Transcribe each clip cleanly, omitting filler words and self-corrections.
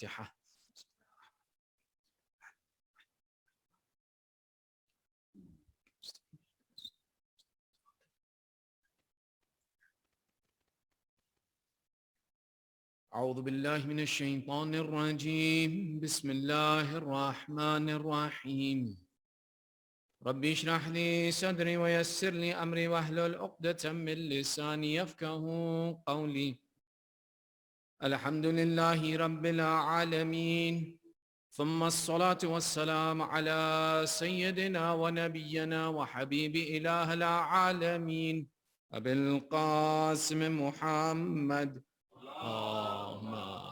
الفاتحة. أعوذ بالله من الشيطان الرجيم. بسم الله الرحمن الرحيم. ربي اشرح لي صدري ويسر لي أمري واحلل عقدة من لساني يفقه قولي. الحمد لله رب العالمين، ثم الصلاة والسلام على سيدنا ونبينا وحبيب إله العالمين أبي القاسم محمد. اللهم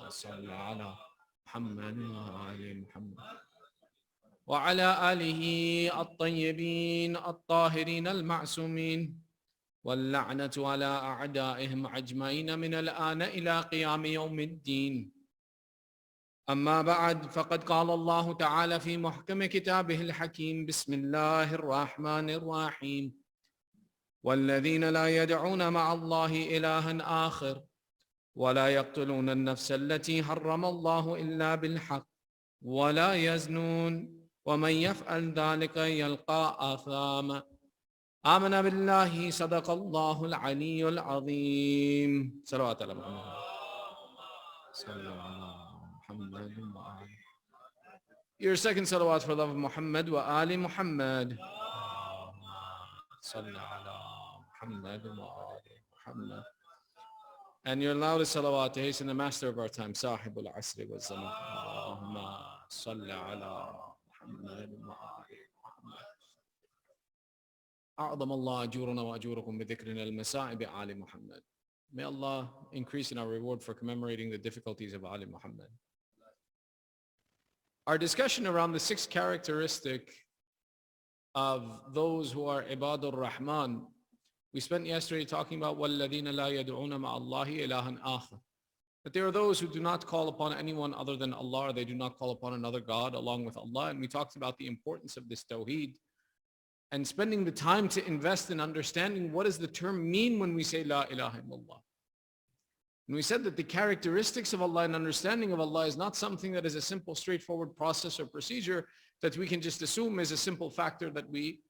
صل على محمد وآل محمد وعلى آله الطيبين الطاهرين المعصومين، واللعنة على أعدائهم أجمعين من الآن إلى قيام يوم الدين. أما بعد، فقد قال الله تعالى في محكم كتابه الحكيم: بسم الله الرحمن الرحيم: والذين لا يدعون مع الله إلها آخر ولا يقتلون النفس التي حرم الله إلا بالحق ولا يزنون ومن يفعل ذلك يلقى آثاما. آمن بالله، صدق الله العلي العظيم. صلوات على محمد صلى الله عليه وسلم. Your second salawat for love of Muhammad wa Ali Muhammad. صلى على محمد وآل محمد. And your loudest salawat to hasten the master of our time, صاحب العصر والزمان. اللهم صل على محمد وآل محمد. أعظم الله أجورنا وأجوركم بذكرنا المساء بآل محمد. May Allah increase in our reward for commemorating the difficulties of Ali Muhammad. Our discussion around the sixth characteristic of those who are Ibadur Rahman, we spent yesterday talking about وَالَّذِينَ لَا يَدْعُونَ مَعَ اللَّهِ إِلَهًا آخَرَ. That there are those who do not call upon anyone other than Allah, or they do not call upon another God along with Allah. And we talked about the importance of this tawheed and spending the time to invest in understanding what does the term mean when we say La ilaha illallah. And we said that the characteristics of Allah and understanding of Allah is not something that is a simple, straightforward process or procedure that we can just assume is a simple factor that we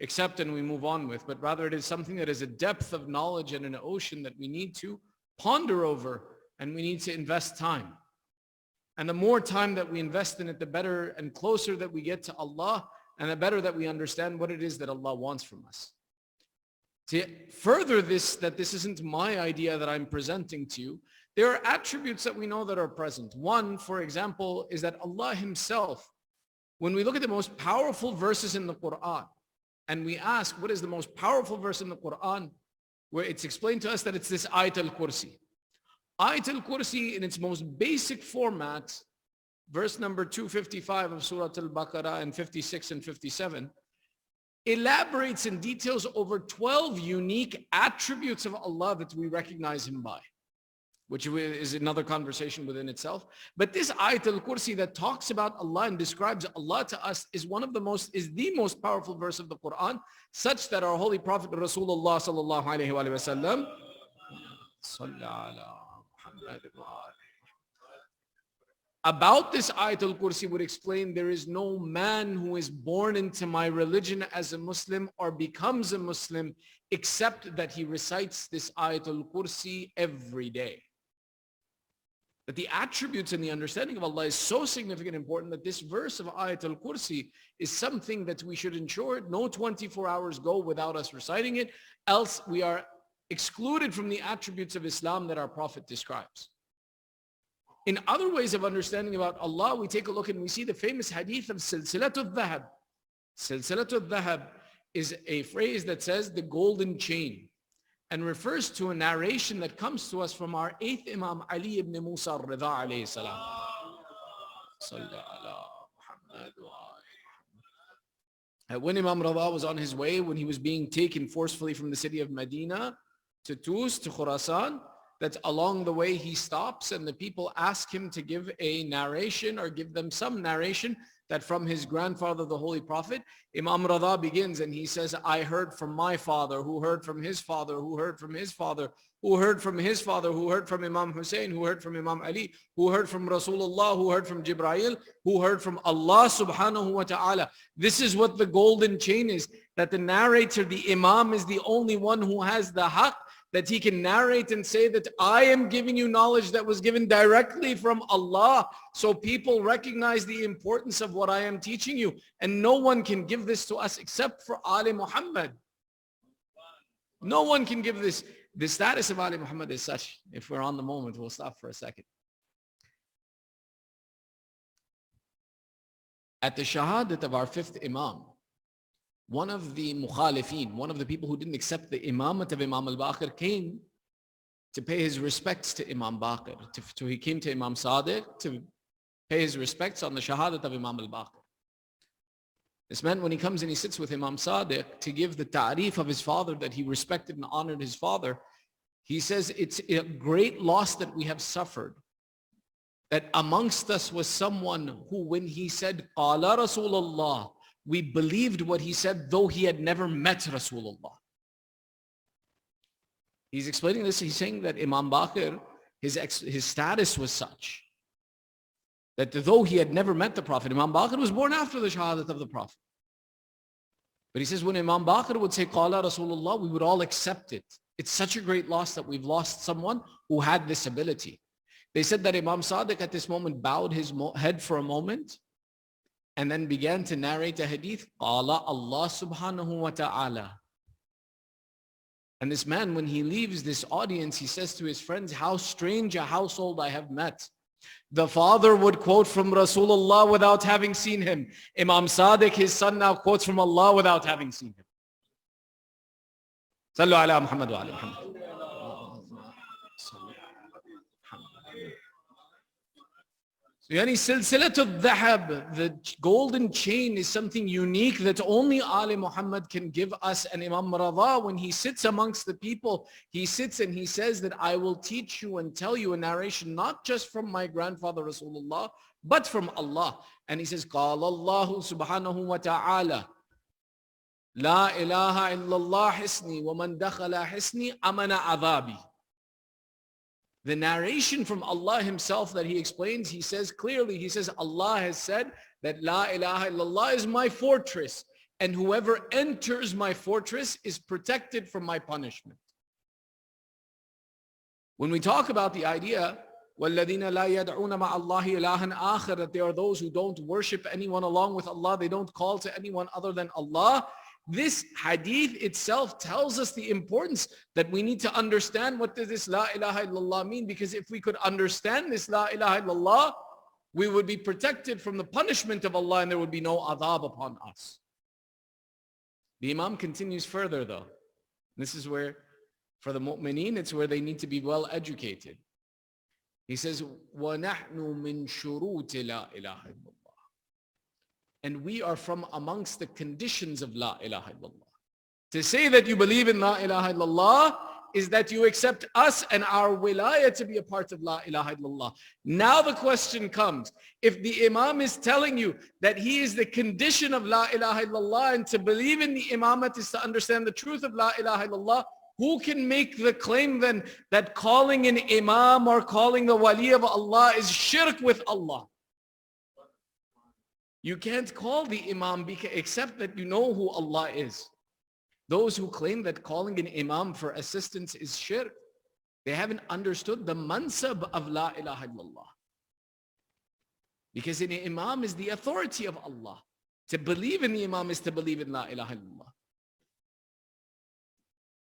accept and we move on with, but rather it is something that is a depth of knowledge and an ocean that we need to ponder over, and we need to invest time. And the more time that we invest in it, the better and closer that we get to Allah, and the better that we understand what it is that Allah wants from us. To further this, that this isn't my idea that I'm presenting to you, there are attributes that we know that are present. One, for example, is that Allah Himself, when we look at the most powerful verses in the Quran, and we ask what is the most powerful verse in the Quran, where it's explained to us that it's this Ayat al-Kursi. Ayat al-Kursi in its most basic format, verse number 255 of Surah Al-Baqarah and 56 and 57, elaborates and details over 12 unique attributes of Allah that we recognize Him by, which is another conversation within itself. But this Ayat al-Kursi that talks about Allah and describes Allah to us is the most powerful verse of the Quran, such that our Holy Prophet Rasulullah sallallahu alayhi wa sallam about this Ayat al-Kursi would explain, there is no man who is born into my religion as a Muslim or becomes a Muslim except that he recites this Ayat al-Kursi every day. That the attributes and the understanding of Allah is so significant and important that this verse of Ayat al-Kursi is something that we should ensure no 24 hours go without us reciting it, else we are excluded from the attributes of Islam that our Prophet describes. In other ways of understanding about Allah, we take a look and we see the famous hadith of Silsilatul Dhahab. Silsilatul Dhahab is a phrase that says the golden chain, and refers to a narration that comes to us from our 8th Imam Ali ibn Musa al-Rida alayhi salam. When Imam Rida was on his way, when he was being taken forcefully from the city of Medina to Tus, to Khurasan, that along the way he stops and the people ask him to give a narration or give them some narration that from his grandfather, the Holy Prophet. Imam Rida begins and he says, I heard from my father, who heard from his father, who heard from his father, who heard from his father, who heard from Imam Hussain, who heard from Imam Ali, who heard from Rasulullah, who heard from Jibreel, who heard from Allah subhanahu wa ta'ala. This is what the golden chain is, that the narrator, the Imam, is the only one who has the haqq, that he can narrate and say that I am giving you knowledge that was given directly from Allah. So people recognize the importance of what I am teaching you. And no one can give this to us except for Ali Muhammad. No one can give this. The status of Ali Muhammad is such, if we're on the moment, we'll stop for a second. At the shahadat of our fifth Imam, one of the mukhalifeen, one of the people who didn't accept the imamat of Imam al-Baqir, came to pay his respects to Imam Baqir. He came to Imam Sadiq to pay his respects on the shahadat of Imam al-Baqir. This man, when he comes and he sits with Imam Sadiq to give the ta'rif of his father, that he respected and honored his father, he says, it's a great loss that we have suffered, that amongst us was someone who, when he said, Qala Rasulullah, we believed what he said, though he had never met Rasulullah. He's explaining this. He's saying that Imam Baqir, his status was such that though he had never met the Prophet, Imam Baqir was born after the shahadat of the Prophet. But he says, when Imam Baqir would say, Qala Rasulullah, we would all accept it. It's such a great loss that we've lost someone who had this ability. They said that Imam Sadiq at this moment bowed his head for a moment and then began to narrate a hadith, Qala Allah subhanahu wa ta'ala. And this man, when he leaves this audience, he says to his friends, how strange a household I have met. The father would quote from Rasulullah without having seen him. Imam Sadiq, his son, now quotes from Allah without having seen him. Sallu ala Muhammad wa ala Muhammad. Yani silsilatul dhahab, the golden chain, is something unique that only Ali Muhammad can give us. And Imam Radha, when he sits amongst the people, he sits and he says that I will teach you and tell you a narration, not just from my grandfather Rasulullah, but from Allah. And he says, Qala Allahu subhanahu wa ta'ala, La ilaha illallah hisni, wa man dakhala hisni amana adhabi. The narration from Allah himself that he explains, he says clearly, he says, Allah has said that La ilaha illallah is my fortress, and whoever enters my fortress is protected from my punishment. When we talk about the idea, وَالَّذِينَ لَا يَدْعُونَ مَعَ اللَّهِ إِلَهًا آخَرَ, that there are those who don't worship anyone along with Allah, they don't call to anyone other than Allah. This hadith itself tells us the importance that we need to understand what does this La ilaha illallah mean, because if we could understand this La ilaha illallah, we would be protected from the punishment of Allah and there would be no adhab upon us. The Imam continues further though. This is where, for the mu'mineen, it's where they need to be well educated. He says, وَنَحْنُ مِن شُرُوتِ لَا إِلَهَ إِلَّا اللَّهِ. And we are from amongst the conditions of La ilaha illallah. To say that you believe in La ilaha illallah is that you accept us and our wilayah to be a part of La ilaha illallah. Now the question comes, if the Imam is telling you that he is the condition of La ilaha illallah, and to believe in the Imamat is to understand the truth of La ilaha illallah, who can make the claim then that calling an Imam or calling a wali of Allah is shirk with Allah? You can't call the Imam except that you know who Allah is. Those who claim that calling an Imam for assistance is shirk, they haven't understood the mansab of La ilaha illallah. Because an Imam is the authority of Allah. To believe in the Imam is to believe in La ilaha illallah.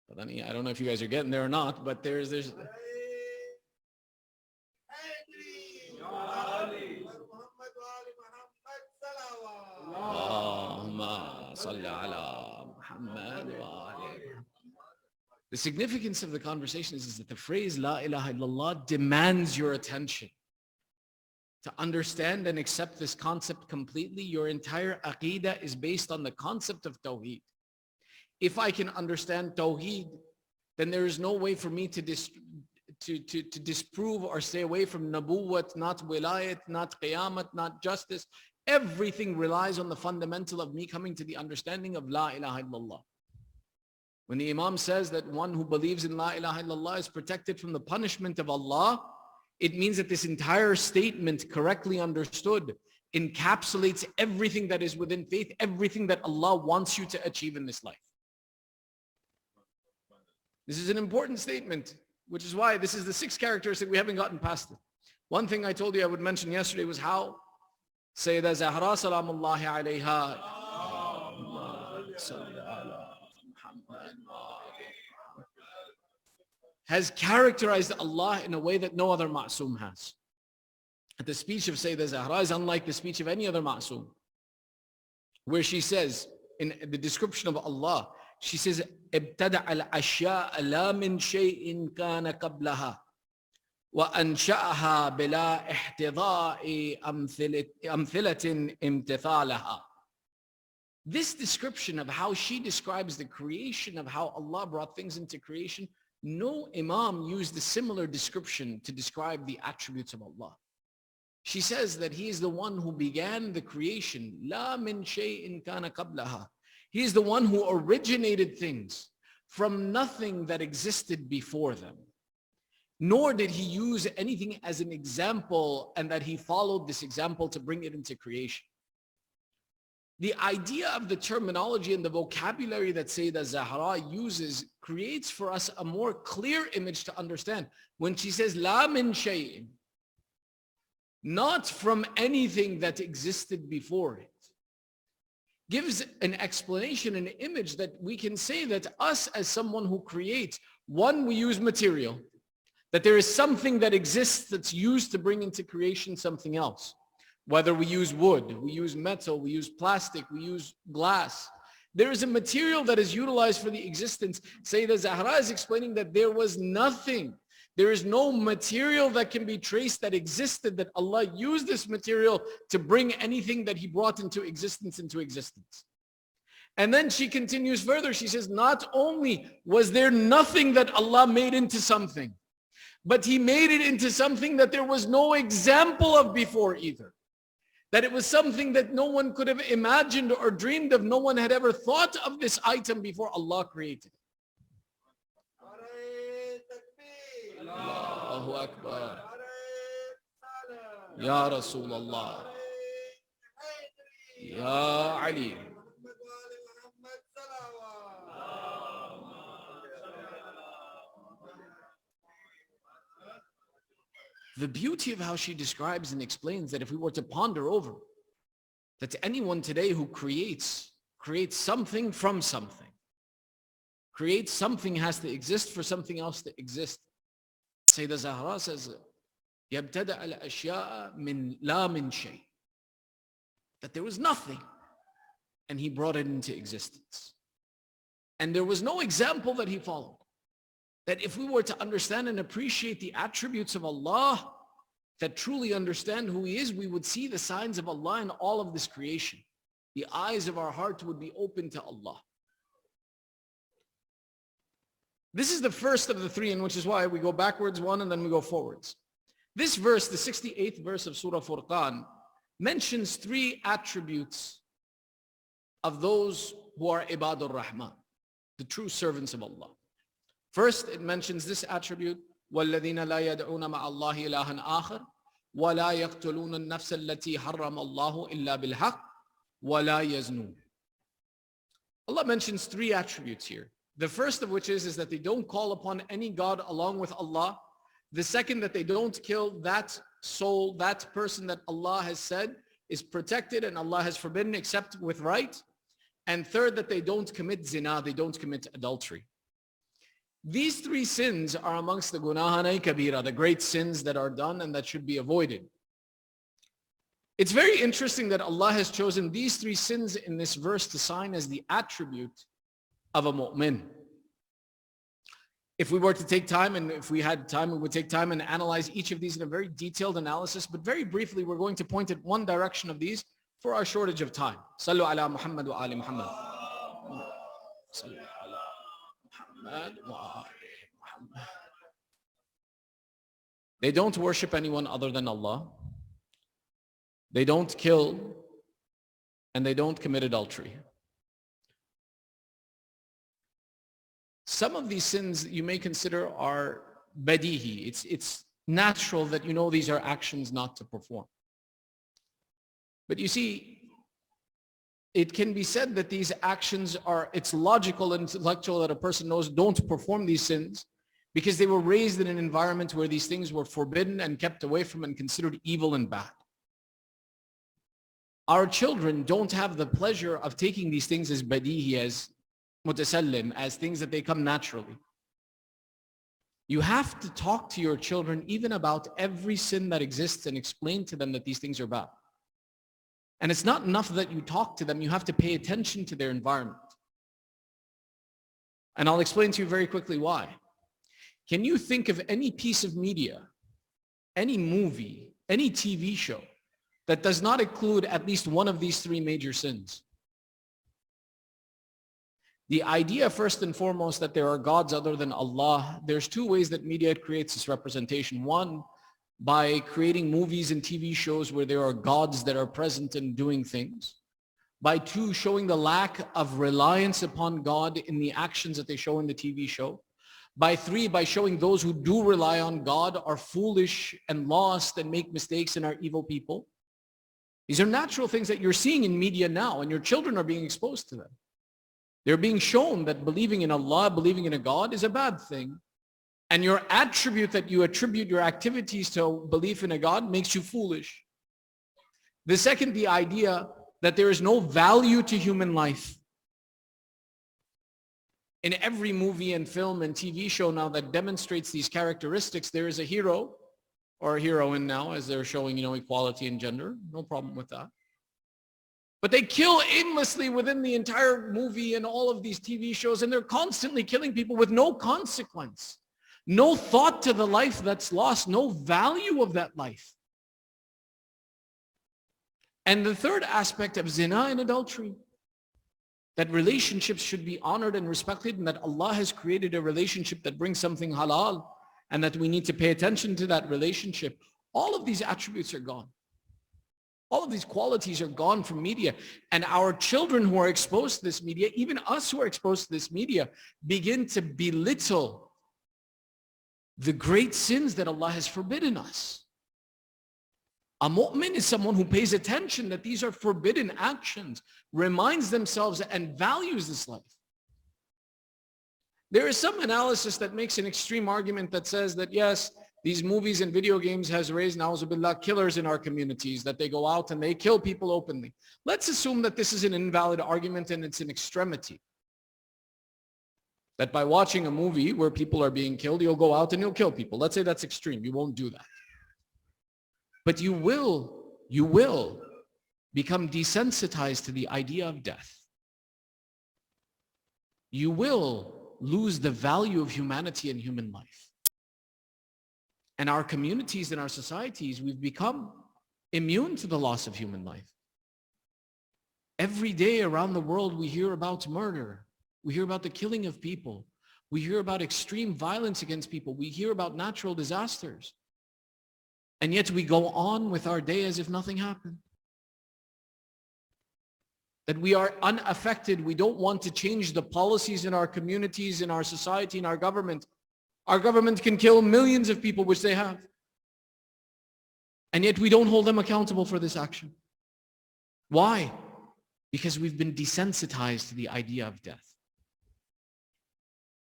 But then, I don't know if you guys are getting there or not, but there's the significance of the conversation is that the phrase La ilaha illallah demands your attention. To understand and accept this concept completely, your entire aqeedah is based on the concept of Tawheed. If I can understand Tawheed, then there is no way for me to disprove or stay away from Nabuwwat, not Wilayat, not Qiyamat, not justice. Everything relies on the fundamental of me coming to the understanding of La ilaha illallah. When the Imam says that one who believes in La ilaha illallah is protected from the punishment of Allah, it means that this entire statement, correctly understood, encapsulates everything that is within faith, everything that Allah wants you to achieve in this life. This is an important statement, which is why this is the sixth characteristic. We haven't gotten past it. One thing I told you I would mention yesterday was how Sayyidah Zahra salamullahi alayha has characterized Allah in a way that no other ma'soom has. The speech of Sayyidah Zahra is unlike the speech of any other ma'soom, where she says, in the description of Allah, she says, ابتدع الأشياء لا من شيء كان قبلها وأنشأها بلا احتضاء أمثلة امتثالها. This description of how she describes the creation, of how Allah brought things into creation, no Imam used a similar description to describe the attributes of Allah. She says that He is the one who began the creation. لا من شيء كان قبلها. He is the one who originated things from nothing that existed before them. Nor did He use anything as an example and that He followed this example to bring it into creation. The idea of the terminology and the vocabulary that Sayyidah Zahra uses creates for us a more clear image to understand. When she says, La min shay'in, not from anything that existed before it, gives an explanation, an image that we can say that us as someone who creates, one, we use material, that there is something that exists that's used to bring into creation something else. Whether we use wood, we use metal, we use plastic, we use glass. There is a material that is utilized for the existence. Sayyidah Zahra is explaining that there was nothing. There is no material that can be traced that existed, that Allah used this material to bring anything that He brought into existence. And then she continues further. She says, not only was there nothing that Allah made into something, but He made it into something that there was no example of before either. That it was something that no one could have imagined or dreamed of. No one had ever thought of this item before Allah created it. Allahu Akbar. Ya Rasulullah. Ya Ali. The beauty of how she describes and explains that if we were to ponder over, that anyone today who creates something from something. Creates something has to exist for something else to exist. Sayyidah Zahra says, يَبْتَدَأَ الْأَشْيَاءَ مِنْ لَا مِنْ شَيْءٍ. That there was nothing, and He brought it into existence. And there was no example that He followed. That if we were to understand and appreciate the attributes of Allah, that truly understand who He is, we would see the signs of Allah in all of this creation. The eyes of our heart would be open to Allah. This is the first of the three, and which is why we go backwards one and then we go forwards. This verse, the 68th verse of Surah Furqan, mentions three attributes of those who are Ibadur Rahman, the true servants of Allah. First, it mentions this attribute, وَالَّذِينَ لَا يَدْعُونَ مَعَ اللَّهِ إِلَهًا آخَرَ وَلَا يَقْتُلُونَ النَّفْسَ الَّتِي حَرَّمَ اللَّهُ إِلَّا بِالْحَقِّ وَلَا يَزْنُونَ. Allah mentions three attributes here. The first of which is that they don't call upon any God along with Allah. The second, that they don't kill that soul, that person that Allah has said is protected and Allah has forbidden except with right. And third, that they don't commit zina, they don't commit adultery. These three sins are amongst the gunahanay kabira, the great sins that are done and that should be avoided. It's very interesting that Allah has chosen these three sins in this verse to sign as the attribute of a mu'min. If we were to take time, and if we had time, we would take time and analyze each of these in a very detailed analysis, but very briefly, we're going to point at one direction of these for our shortage of time. Sallu ala Muhammad wa ali Muhammad. Sallu ala Muhammad wa ali Muhammad. They don't worship anyone other than Allah. They don't kill, and they don't commit adultery. Some of these sins you may consider are badihi. It's natural that you know these are actions not to perform. But you see, it can be said that these actions are, it's logical and intellectual that a person knows don't perform these sins because they were raised in an environment where these things were forbidden and kept away from and considered evil and bad. Our children don't have the pleasure of taking these things as badihi, as mutasallim, as things that they come naturally. You have to talk to your children even about every sin that exists and explain to them that these things are bad. And it's not enough that you talk to them, you have to pay attention to their environment. And I'll explain to you very quickly why. Can you think of any piece of media, any movie, any TV show that does not include at least one of these three major sins? The idea, first and foremost, that there are gods other than Allah, there's two ways that media creates this representation. One, by creating movies and TV shows where there are gods that are present and doing things. By two, showing the lack of reliance upon God in the actions that they show in the TV show. By three, by showing those who do rely on God are foolish and lost and make mistakes and are evil people. These are natural things that you're seeing in media now, and your children are being exposed to them. They're being shown that believing in Allah, believing in a God is a bad thing. And your attribute that you attribute your activities to belief in a God makes you foolish. The second, the idea that there is no value to human life. In every movie and film and TV show now that demonstrates these characteristics, there is a hero or a heroine now, as they're showing, equality in gender. No problem with that. But they kill aimlessly within the entire movie and all of these TV shows, and they're constantly killing people with no consequence. No thought to the life that's lost, no value of that life. And the third aspect of zina and adultery, that relationships should be honored and respected, and that Allah has created a relationship that brings something halal, and that we need to pay attention to that relationship. All of these attributes are gone. All of these qualities are gone from media. And our children who are exposed to this media, even us who are exposed to this media, begin to belittle the great sins that Allah has forbidden us. A mu'min is someone who pays attention that these are forbidden actions, reminds themselves and values this life. There is some analysis that makes an extreme argument that says that yes, these movies and video games has raised, na'uzubillah, killers in our communities, that they go out and they kill people openly. Let's assume that this is an invalid argument and it's an extremity. That by watching a movie where people are being killed, you'll go out and you'll kill people. Let's say that's extreme. You won't do that. But you will become desensitized to the idea of death. You will lose the value of humanity and human life. And our communities and our societies, we've become immune to the loss of human life. Every day around the world, we hear about murder. We hear about the killing of people. We hear about extreme violence against people. We hear about natural disasters. And yet we go on with our day as if nothing happened. That we are unaffected. We don't want to change the policies in our communities, in our society, in our government. Our government can kill millions of people, which they have. And yet we don't hold them accountable for this action. Why? Because we've been desensitized to the idea of death.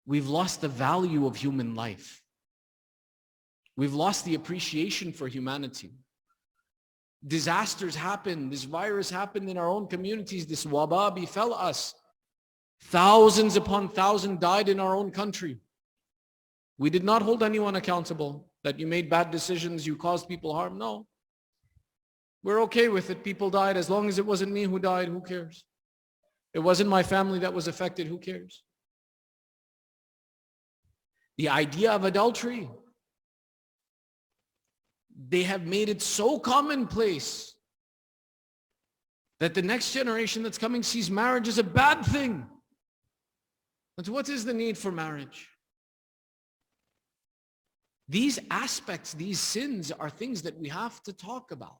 We've lost the value of human life. We've lost the appreciation for humanity. Disasters happen. This virus happened in our own communities. This waba befell us. Thousands upon thousands died in our own country. We did not hold anyone accountable that you made bad decisions, you caused people harm. No. We're okay with it. People died. As long as it wasn't me who died, who cares? It wasn't my family that was affected, who cares? The idea of adultery, they have made it so commonplace that the next generation that's coming sees marriage as a bad thing. But what is the need for marriage? These aspects, these sins are things that we have to talk about.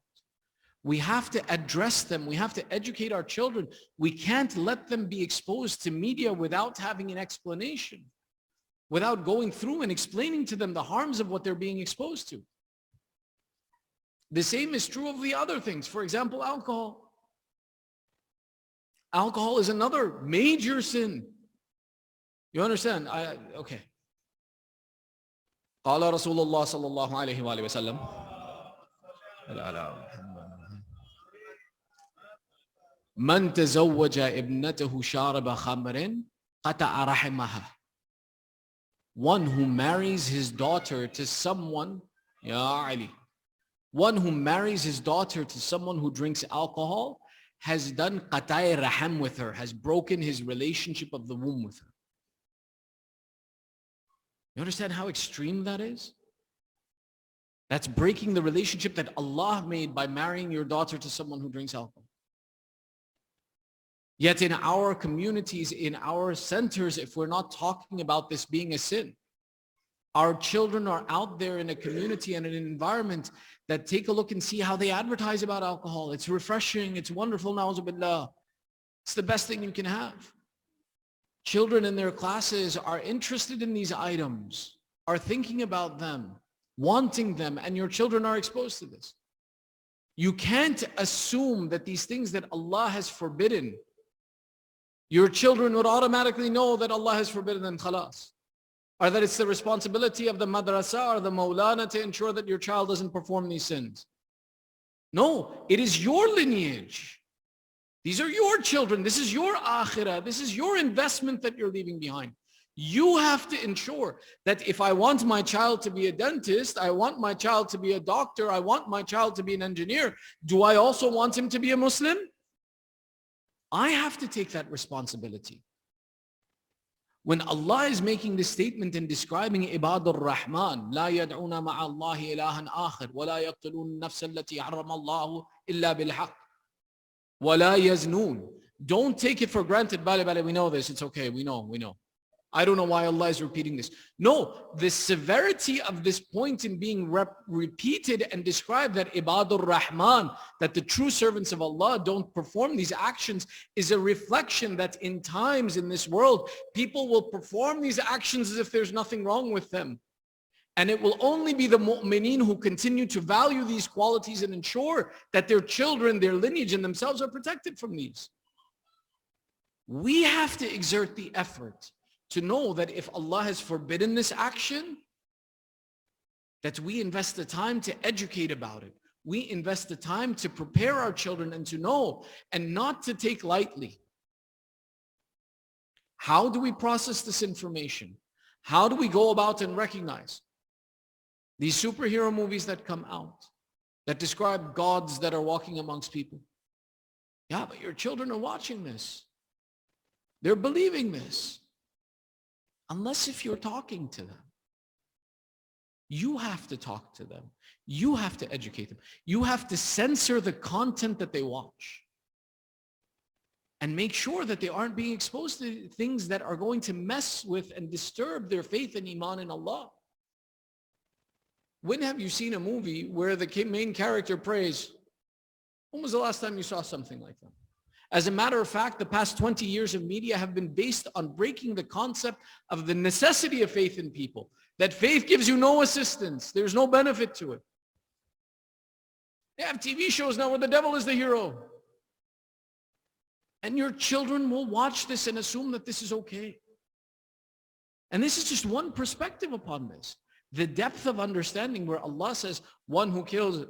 We have to address them. We have to educate our children. We can't let them be exposed to media without having an explanation. without going through and explaining to them the harms of what they're being exposed to. The same is true of the other things. For example, alcohol. Alcohol is another major sin. You understand? Okay. قال رسول الله صلى الله عليه وآله وسلم من تزوج ابنته شارب خمر قطع رحمها. One who marries his daughter to someone, Ya Ali, one who marries his daughter to someone who drinks alcohol has done qatay raham with her, has broken his relationship of the womb with her. You understand how extreme that is? That's breaking the relationship that Allah made by marrying your daughter to someone who drinks alcohol. Yet in our communities, in our centers, if we're not talking about this being a sin, our children are out there in a community and an environment that take a look and see how they advertise about alcohol. It's refreshing. It's wonderful. Na'udhu billah. It's the best thing you can have. Children in their classes are interested in these items, are thinking about them, wanting them, and your children are exposed to this. You can't assume that these things that Allah has forbidden, your children would automatically know that Allah has forbidden them, khalas. Or that it's the responsibility of the madrasa or the maulana to ensure that your child doesn't perform these sins. No, it is your lineage. These are your children. This is your akhirah. This is your investment that you're leaving behind. You have to ensure that if I want my child to be a dentist, I want my child to be a doctor, I want my child to be an engineer, do I also want him to be a Muslim? I have to take that responsibility. When Allah is making this statement and describing Ibadur Rahman, لا يدعون مع الله إلها آخر ولا يقتلون النفس التي حرم الله إلا بالحق ولا يزنون. Don't take it for granted. Bale, we know this. It's okay. We know. I don't know why Allah is repeating this. No, the severity of this point in being repeated and described, that Ibadur Rahman, that the true servants of Allah don't perform these actions, is a reflection that in times in this world, people will perform these actions as if there's nothing wrong with them. And it will only be the mu'mineen who continue to value these qualities and ensure that their children, their lineage, and themselves are protected from these. We have to exert the effort to know that if Allah has forbidden this action, that we invest the time to educate about it. We invest the time to prepare our children and to know and not to take lightly. How do we process this information? How do we go about and recognize these superhero movies that come out, that describe gods that are walking amongst people? Yeah, but your children are watching this. They're believing this. Unless if you're talking to them. You have to talk to them. You have to educate them. You have to censor the content that they watch. And make sure that they aren't being exposed to things that are going to mess with and disturb their faith and iman in Allah. When have you seen a movie where the main character prays? When was the last time you saw something like that? As a matter of fact, the past 20 years of media have been based on breaking the concept of the necessity of faith in people. That faith gives you no assistance. There's no benefit to it. They have TV shows now where the devil is the hero. And your children will watch this and assume that this is okay. And this is just one perspective upon this. The depth of understanding where Allah says one who kills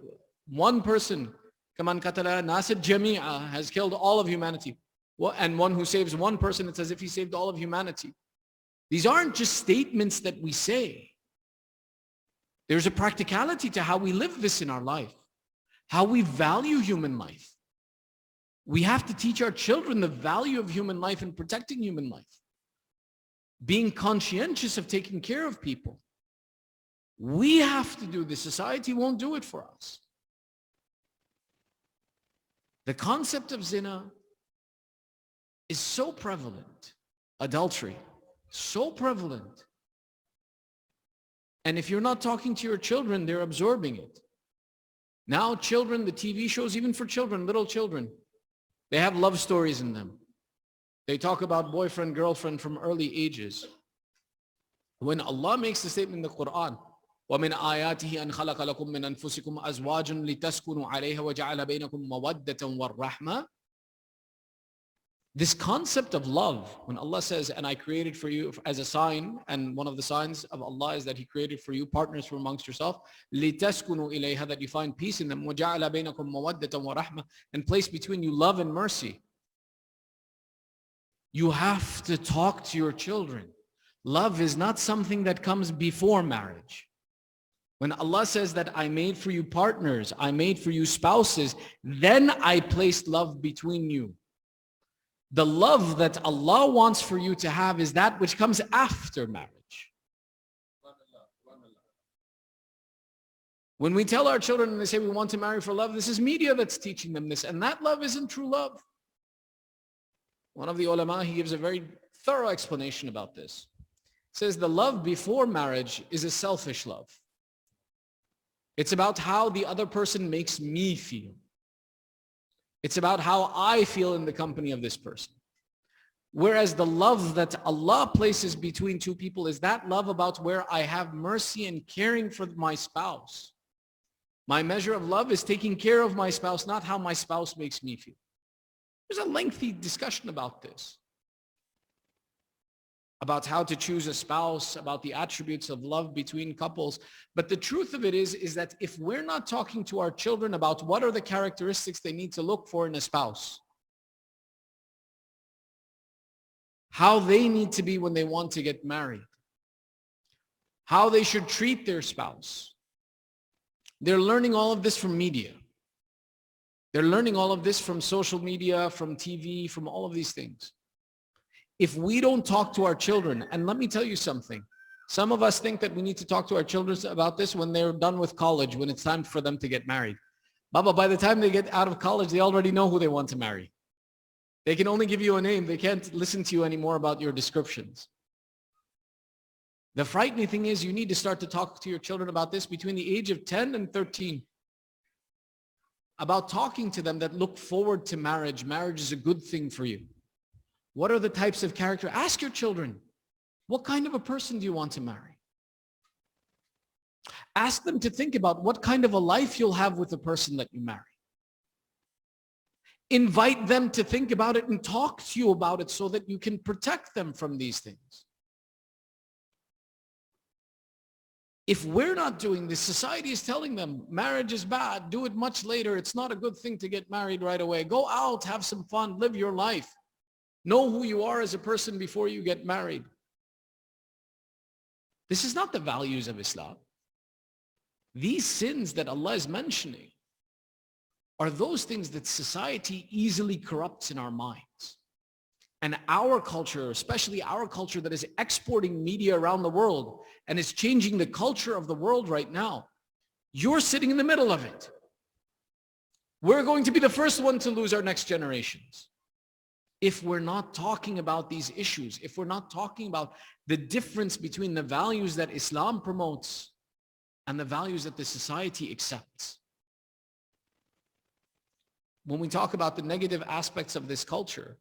one person, Kaman Katala Nasir Jami'a, has killed all of humanity. And one who saves one person, it's as if he saved all of humanity. These aren't just statements that we say. There's a practicality to how we live this in our life, how we value human life. We have to teach our children the value of human life and protecting human life. Being conscientious of taking care of people. We have to do this. Society won't do it for us. The concept of zina is so prevalent. Adultery, so prevalent. And if you're not talking to your children, they're absorbing it. Now children, the TV shows, even for children, little children, they have love stories in them. They talk about boyfriend, girlfriend from early ages. When Allah makes the statement in the Quran, وَمِنْ آيَاتِهِ أَنْ خَلَقَ لَكُم مِّنْ أَنفُسِكُمْ أَزْوَاجًا لِتَسْكُنُوا عَلَيْهَا وَجَعَلَ بَيْنَكُم مَّوَدَّةً وَالرَّحْمَةً. This concept of love, when Allah says, and I created for you as a sign, and one of the signs of Allah is that He created for you partners from amongst yourself, لِتَسْكُنُوا إِلَيْهَا, that you find peace in them, وَجَعَلَ بَيْنَكُم مَّوَدَّةً وَرَحْمَةً, and place between you love and mercy. You have to talk to your children. Love is not something that comes before marriage. When Allah says that I made for you partners, I made for you spouses, then I placed love between you. The love that Allah wants for you to have is that which comes after marriage. When we tell our children and they say we want to marry for love, this is media that's teaching them this, and that love isn't true love. One of the ulama, he gives a very thorough explanation about this. He says the love before marriage is a selfish love. It's about how the other person makes me feel. It's about how I feel in the company of this person. Whereas the love that Allah places between two people is that love about where I have mercy and caring for my spouse. My measure of love is taking care of my spouse, not how my spouse makes me feel. There's a lengthy discussion about this, about how to choose a spouse, about the attributes of love between couples. But the truth of it is that if we're not talking to our children about what are the characteristics they need to look for in a spouse, how they need to be when they want to get married, how they should treat their spouse, they're learning all of this from media. They're learning all of this from social media, from TV, from all of these things. If we don't talk to our children, and let me tell you something, some of us think that we need to talk to our children about this when they're done with college, when it's time for them to get married. Baba, by the time they get out of college, they already know who they want to marry. They can only give you a name. They can't listen to you anymore about your descriptions. The frightening thing is you need to start to talk to your children about this between the age of 10 and 13. About talking to them that look forward to marriage. Marriage is a good thing for you. What are the types of character? Ask your children, what kind of a person do you want to marry? Ask them to think about what kind of a life you'll have with the person that you marry. Invite them to think about it and talk to you about it so that you can protect them from these things. If we're not doing this, society is telling them marriage is bad, do it much later. It's not a good thing to get married right away. Go out, have some fun, live your life. Know who you are as a person before you get married. This is not the values of Islam. These sins that Allah is mentioning are those things that society easily corrupts in our minds. And our culture, especially our culture that is exporting media around the world and is changing the culture of the world right now, you're sitting in the middle of it. We're going to be the first one to lose our next generations. If we're not talking about these issues, if we're not talking about the difference between the values that Islam promotes and the values that the society accepts. When we talk about the negative aspects of this culture,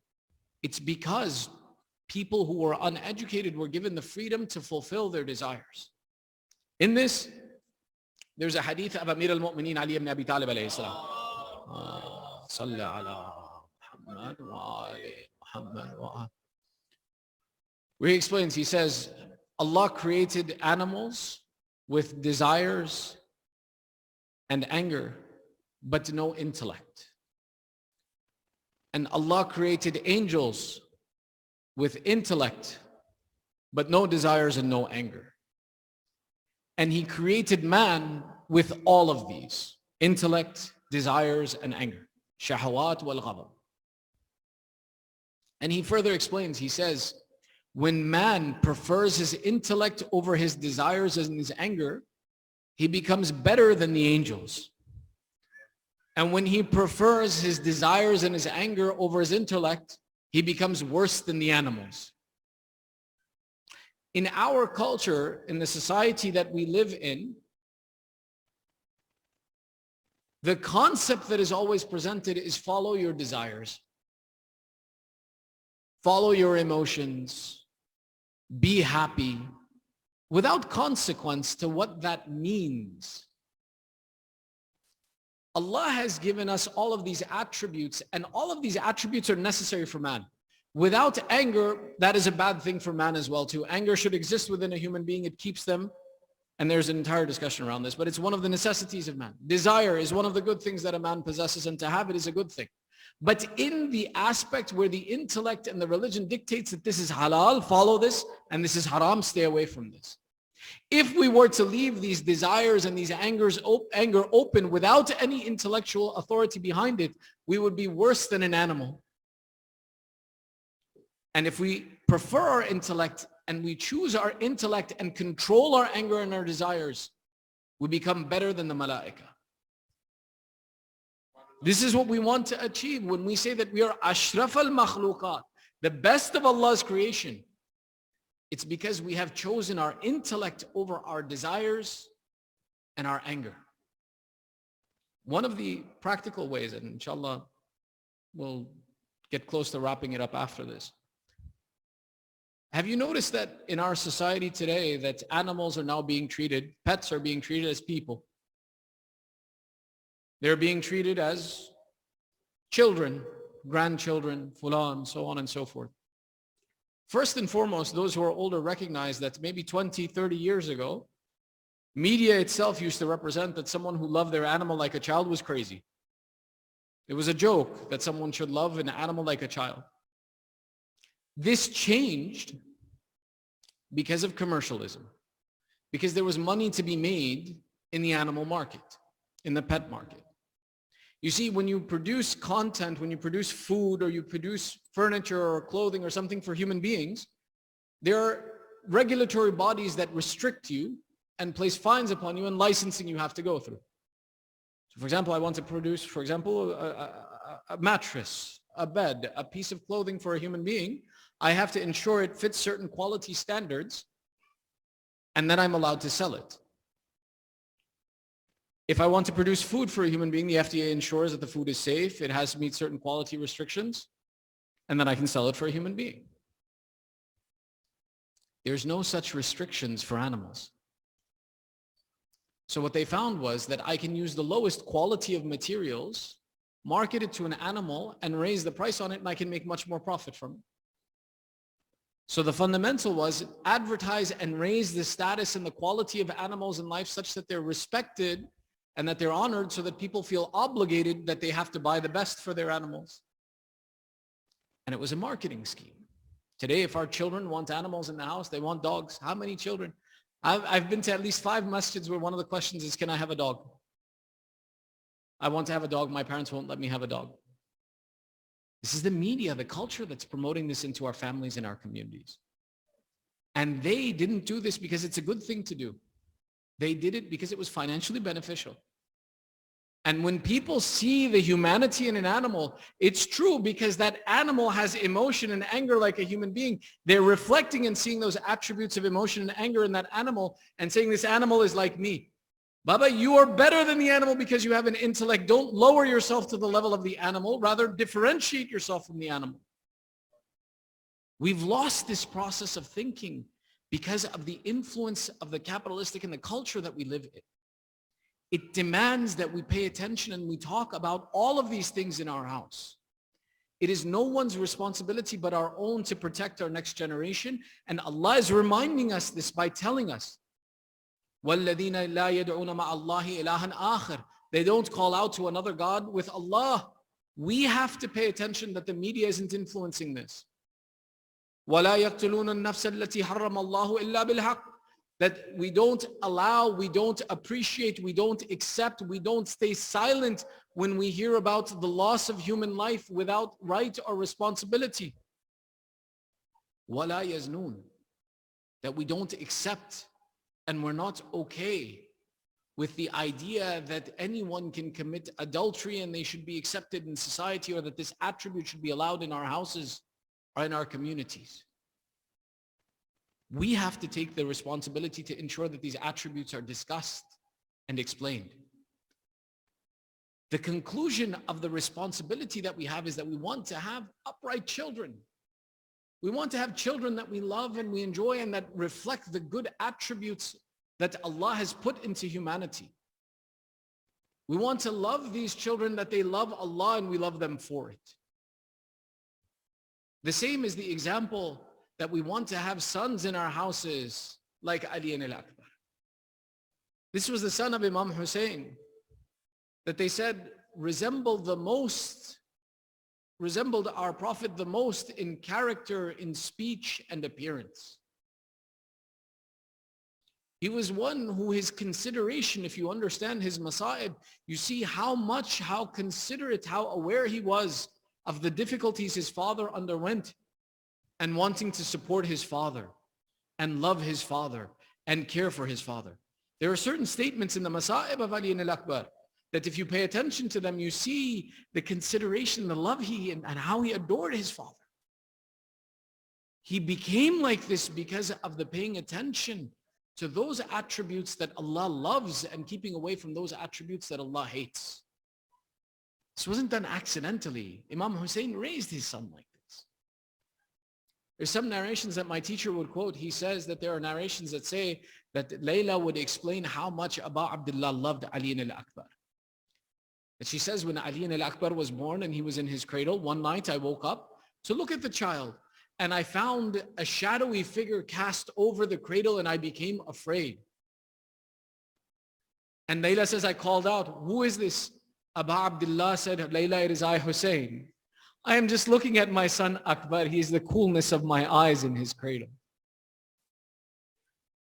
it's because people who were uneducated were given the freedom to fulfill their desires. In this, there's a hadith of Amir al-Mu'mineen Ali ibn Abi Talib alayhi salam. Salli ala Muhammad wa ali Muhammad wa. Where he explains, he says, Allah created animals with desires and anger, but no intellect. And Allah created angels with intellect, but no desires and no anger. And He created man with all of these, intellect, desires, and anger. Shahawat wal ghadab. And He further explains, He says, when man prefers his intellect over his desires and his anger, he becomes better than the angels. And when he prefers his desires and his anger over his intellect, he becomes worse than the animals. In our culture, in the society that we live in, the concept that is always presented is follow your desires. Follow your emotions. Be happy. without consequence to what that means. Allah has given us all of these attributes, and all of these attributes are necessary for man. Without anger, that is a bad thing for man as well too. Anger should exist within a human being. It keeps them, and there's an entire discussion around this, but it's one of the necessities of man. Desire is one of the good things that a man possesses, and to have it is a good thing. But in the aspect where the intellect and the religion dictates that this is halal, follow this, and this is haram, stay away from this. If we were to leave these desires and these anger open without any intellectual authority behind it, we would be worse than an animal. And if we prefer our intellect and we choose our intellect and control our anger and our desires, we become better than the malaika. This is what we want to achieve when we say that we are ashraf al-makhluqat, the best of Allah's creation. It's because we have chosen our intellect over our desires and our anger. One of the practical ways, and inshallah we'll get close to wrapping it up after this. Have you noticed that in our society today that animals are now being treated, pets are being treated as people? They're being treated as children, grandchildren, fulan, so on and so forth. First and foremost, those who are older recognize that maybe 20, 30 years ago, media itself used to represent that someone who loved their animal like a child was crazy. It was a joke that someone should love an animal like a child. This changed because of commercialism, because there was money to be made in the animal market, in the pet market. You see, when you produce content, when you produce food, or you produce furniture or clothing or something for human beings, there are regulatory bodies that restrict you and place fines upon you, and licensing you have to go through. So for example, I want to produce, for example, a mattress, a bed, a piece of clothing for a human being. I have to ensure it fits certain quality standards, and then I'm allowed to sell it. If I want to produce food for a human being, the FDA ensures that the food is safe, it has to meet certain quality restrictions, and then I can sell it for a human being. There's no such restrictions for animals. So what they found was that I can use the lowest quality of materials, market it to an animal, and raise the price on it, and I can make much more profit from it. So the fundamental was advertise and raise the status and the quality of animals in life such that they're respected and that they're honored, so that people feel obligated that they have to buy the best for their animals. And it was a marketing scheme. Today, if our children want animals in the house, they want dogs. How many children? I've been to at least 5 masjids where one of the questions is, can I have a dog? I want to have a dog. My parents won't let me have a dog. This is the media, the culture that's promoting this into our families and our communities. And they didn't do this because it's a good thing to do. They did it because it was financially beneficial. And when people see the humanity in an animal, it's true because that animal has emotion and anger like a human being. They're reflecting and seeing those attributes of emotion and anger in that animal and saying, this animal is like me. Baba, you are better than the animal because you have an intellect. Don't lower yourself to the level of the animal. Rather, differentiate yourself from the animal. We've lost this process of thinking because of the influence of the capitalistic and the culture that we live in. It demands that we pay attention and we talk about all of these things in our house. It is no one's responsibility but our own to protect our next generation. And Allah is reminding us this by telling us, وَالَّذِينَ لَا يَدْعُونَ مَعَ اللَّهِ إِلَهًا آخَرَ. They don't call out to another God with Allah. We have to pay attention that the media isn't influencing this. وَلَا يَقْتُلُونَ النَّفْسَ الَّتِي حَرَّمَ اللَّهُ إِلَّا بِالْحَقِّ. That we don't allow, we don't appreciate, we don't accept, we don't stay silent when we hear about the loss of human life without right or responsibility. وَلَا يَزْنُونَ. That we don't accept and we're not okay with the idea that anyone can commit adultery and they should be accepted in society, or that this attribute should be allowed in our houses or in our communities. We have to take the responsibility to ensure that these attributes are discussed and explained. The conclusion of the responsibility that we have is that we want to have upright children. We want to have children that we love and we enjoy and that reflect the good attributes that Allah has put into humanity. We want to love these children that they love Allah and we love them for it. The same is the example that we want to have sons in our houses like Ali al-Akbar. This was the son of Imam Hussain that they said resembled our Prophet the most in character, in speech and appearance. He was one who his consideration, if you understand his masa'ib, you see how considerate, how aware he was of the difficulties his father underwent and wanting to support his father and love his father and care for his father. There are certain statements in the masa'ib of Ali al-Akbar that if you pay attention to them, you see the consideration, the love and how he adored his father. He became like this because of the paying attention to those attributes that Allah loves and keeping away from those attributes that Allah hates. This wasn't done accidentally. Imam Hussain raised his son like this. There's some narrations that my teacher would quote. He says that there are narrations that say that Layla would explain how much Abu Abdullah loved Ali al-Akbar. That she says when Ali al-Akbar was born and he was in his cradle, one night I woke up to look at the child and I found a shadowy figure cast over the cradle and I became afraid. And Layla says, I called out, who is this? Abu Abdullah said, Layla, it is I, Hussain. I am just looking at my son Akbar. He is the coolness of my eyes in his cradle.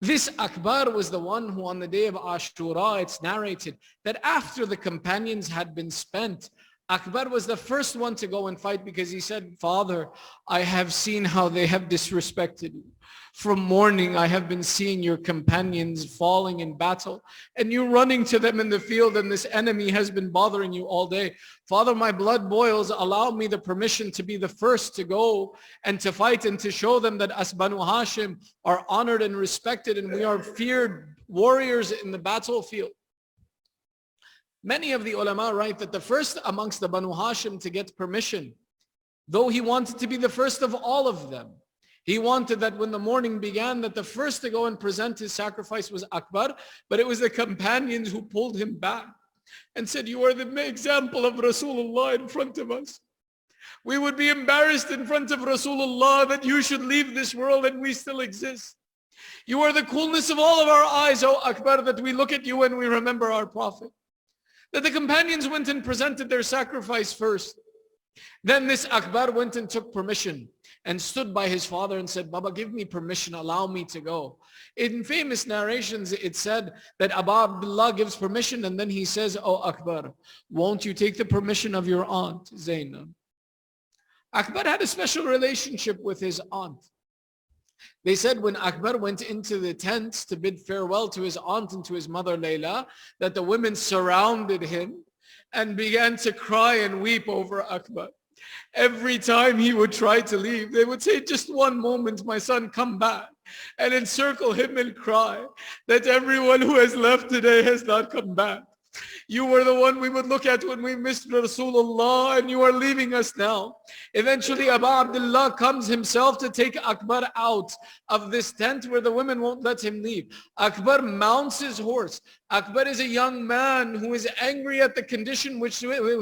This Akbar was the one who on the day of Ashura, it's narrated that after the companions had been spent, Akbar was the first one to go and fight because he said, Father, I have seen how they have disrespected you. From morning, I have been seeing your companions falling in battle and you running to them in the field and this enemy has been bothering you all day. Father, my blood boils. Allow me the permission to be the first to go and to fight and to show them that us Banu Hashim are honored and respected and we are feared warriors in the battlefield. Many of the ulama write that the first amongst the Banu Hashim to get permission, though he wanted to be the first of all of them, he wanted that when the morning began that the first to go and present his sacrifice was Akbar, but it was the companions who pulled him back and said, you are the example of Rasulullah in front of us. We would be embarrassed in front of Rasulullah that you should leave this world and we still exist. You are the coolness of all of our eyes, O Akbar, that we look at you and we remember our Prophet. That the companions went and presented their sacrifice first. Then this Akbar went and took permission and stood by his father and said, Baba, give me permission, allow me to go. In famous narrations, it said that Abu Abdullah gives permission and then he says, Oh Akbar, won't you take the permission of your aunt, Zainab? Akbar had a special relationship with his aunt. They said when Akbar went into the tent to bid farewell to his aunt and to his mother Layla, that the women surrounded him and began to cry and weep over Akbar. Every time he would try to leave, they would say, just one moment, my son, come back, and encircle him and cry that everyone who has left today has not come back. You were the one we would look at when we missed Rasulullah and you are leaving us now. Eventually Abu Abdullah comes himself to take Akbar out of this tent where the women won't let him leave. Akbar mounts his horse. Akbar is a young man who is angry at the condition with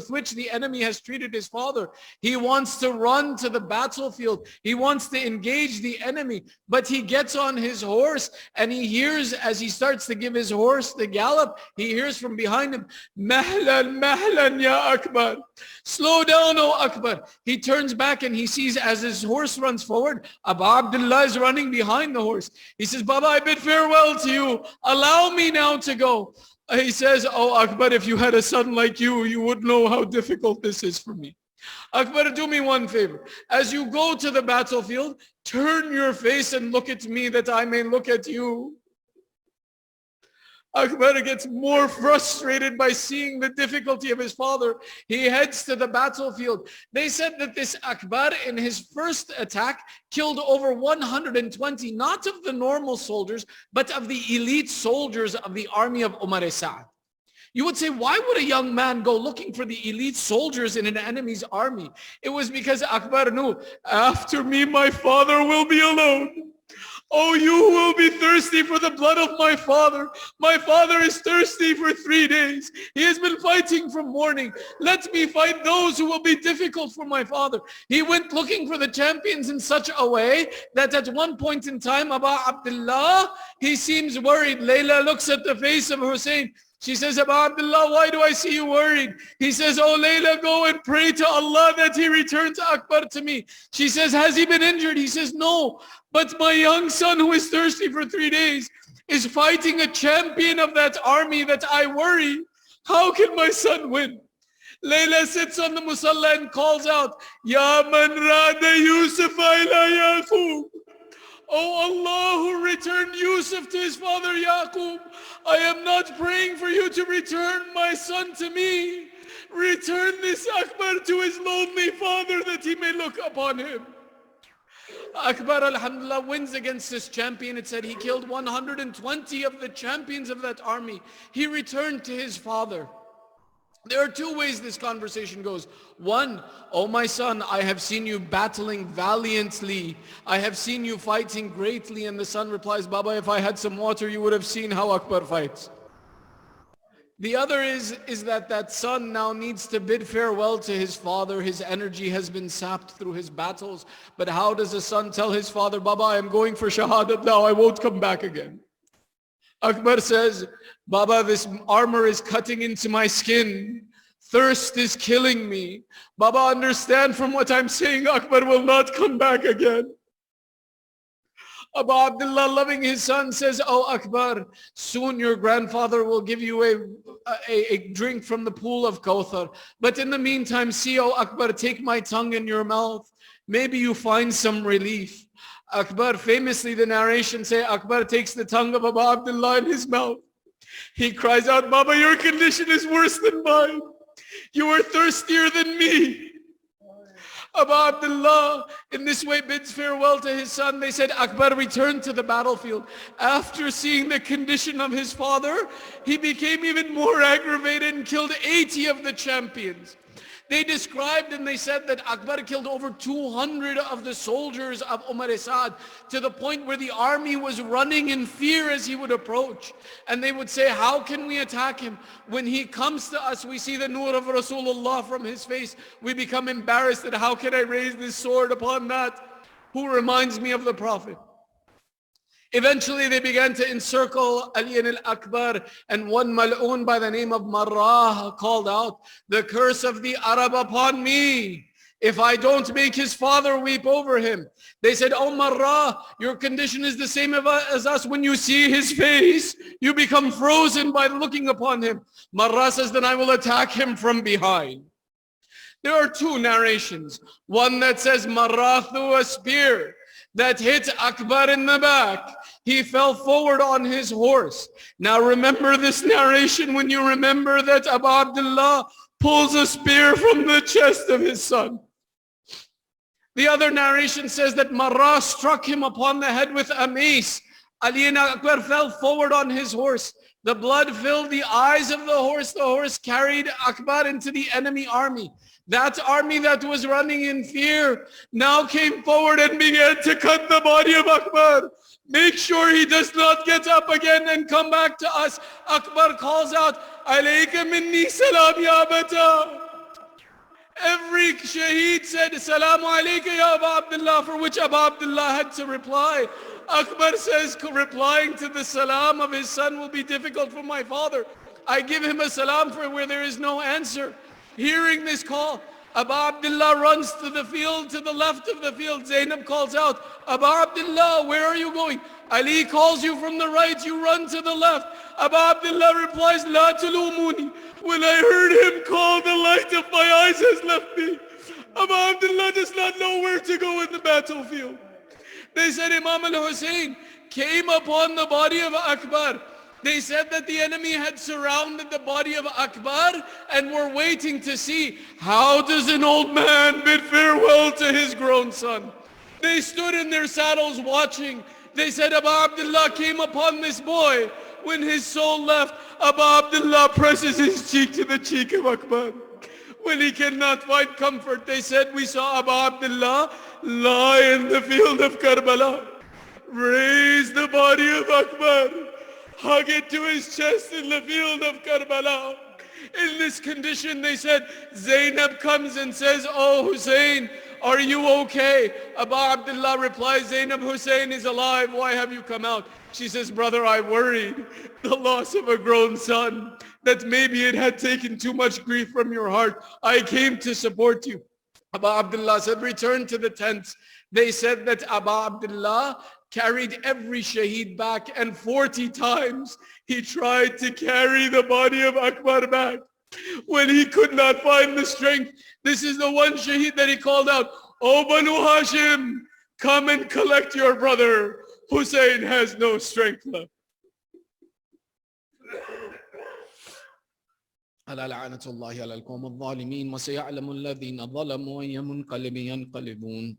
which the enemy has treated his father. He wants to run to the battlefield. He wants to engage the enemy, but he gets on his horse and he hears, as he starts to give his horse the gallop, he hears from behind him, Mahlan, Mahlan, ya Akbar. Slow down, O Akbar. He turns back and he sees as his horse runs forward, Abu Abdullah is running behind the horse. He says, Baba, I bid farewell to you. Allow me now to go. He says, oh Akbar, if you had a son like you, you would know how difficult this is for me. Akbar, do me one favor. As you go to the battlefield, turn your face and look at me that I may look at you. Akbar gets more frustrated by seeing the difficulty of his father. He heads to the battlefield. They said that this Akbar in his first attack killed over 120, not of the normal soldiers, but of the elite soldiers of the army of Umar Sa'd. You would say, why would a young man go looking for the elite soldiers in an enemy's army? It was because Akbar knew, after me, my father will be alone. Oh, you will be thirsty for the blood of my father. My father is thirsty for 3 days. He has been fighting from morning. Let me fight those who will be difficult for my father. He went looking for the champions in such a way that at one point in time, Aba Abdullah, he seems worried. Layla looks at the face of Hussain. She says, Aba Abdullah, why do I see you worried? He says, oh Layla, go and pray to Allah that he returns Akbar to me. She says, has he been injured? He says, no. But my young son who is thirsty for 3 days is fighting a champion of that army that I worry. How can my son win? Layla sits on the musalla and calls out, Ya man rada Yusuf ila Yaqub. Oh Allah who returned Yusuf to his father Yaqub, I am not praying for you to return my son to me. Return this Akbar to his lonely father that he may look upon him. Akbar alhamdulillah wins against this champion. It said he killed 120 of the champions of that army. He returned to his father. There are two ways this conversation goes. One, oh my son, I have seen you battling valiantly. I have seen you fighting greatly. And the son replies, Baba, if I had some water, you would have seen how Akbar fights. The other is that son now needs to bid farewell to his father. His energy has been sapped through his battles. But how does a son tell his father, Baba, I am going for shahadat now, I won't come back again? Akbar says, Baba, this armor is cutting into my skin. Thirst is killing me. Baba, understand from what I'm saying, Akbar will not come back again. Abu Abdullah, loving his son, says, oh Akbar, soon your grandfather will give you a drink from the pool of Kawthar. But in the meantime, see, oh Akbar, take my tongue in your mouth. Maybe you find some relief. Akbar, famously the narration say, Akbar takes the tongue of Abu Abdullah in his mouth. He cries out, Baba, your condition is worse than mine. You are thirstier than me. Abu Abdullah in this way bids farewell to his son. They said, Akbar returned to the battlefield. After seeing the condition of his father, he became even more aggravated and killed 80 of the champions. They described and they said that Akbar killed over 200 of the soldiers of Umar Asad, to the point where the army was running in fear as he would approach. And they would say, how can we attack him? When he comes to us, we see the nur of Rasulullah from his face. We become embarrassed that how can I raise this sword upon that who reminds me of the Prophet? Eventually they began to encircle Ali al-Akbar, and one mal'oon by the name of Marrah called out, the curse of the Arab upon me, if I don't make his father weep over him. They said, oh Marrah, your condition is the same as us. When you see his face, you become frozen by looking upon him. Marrah says, then I will attack him from behind. There are two narrations. One that says Marrah threw a spear that hit Akbar in the back. He fell forward on his horse. Now remember this narration when you remember that Abu Abdullah pulls a spear from the chest of his son. The other narration says that Marrah struck him upon the head with a mace. Ali ibn Akbar fell forward on his horse. The blood filled the eyes of the horse. The horse carried Akbar into the enemy army. That army that was running in fear now came forward and began to cut the body of Akbar. Make sure he does not get up again and come back to us. Akbar calls out, Alayka minni salam ya bata. Every shaheed said, Salamu alayka ya Abu Abdullah, for which Abu Abdullah had to reply. Akbar says, replying to the salam of his son will be difficult for my father. I give him a salam for where there is no answer. Hearing this call, Abu Abdullah runs to the field, to the left of the field. Zainab calls out, Abu Abdullah, where are you going? Ali calls you from the right, you run to the left. Abu Abdullah replies, La tulumuni. When I heard him call, the light of my eyes has left me. Abu Abdullah does not know where to go in the battlefield. They said Imam al-Hussain came upon the body of Akbar. They said that the enemy had surrounded the body of Akbar and were waiting to see, how does an old man bid farewell to his grown son? They stood in their saddles watching. They said Abu Abdullah came upon this boy When his soul left, Abu Abdullah presses his cheek to the cheek of Akbar. When he cannot find comfort, they said, we saw Abu Abdullah lie in the field of Karbala. Raise the body of Akbar, hug it to his chest in the field of Karbala. In this condition, they said, Zainab comes and says, oh Hussein, are you okay? Abu Abdullah replies, Zainab, Hussein is alive. Why have you come out? She says, brother, I worried the loss of a grown son, that maybe it had taken too much grief from your heart. I came to support you. Abu Abdullah said, return to the tents. They said that Abu Abdullah carried every shaheed back, and 40 times he tried to carry the body of Akbar back. When he could not find the strength, this is the one shaheed that he called out, O Banu Hashim, come and collect your brother. Hussein has no strength left. ألا لعنة الله على القوم الظالمين وسيعلم الذين ظلموا أي منقلب ينقلبون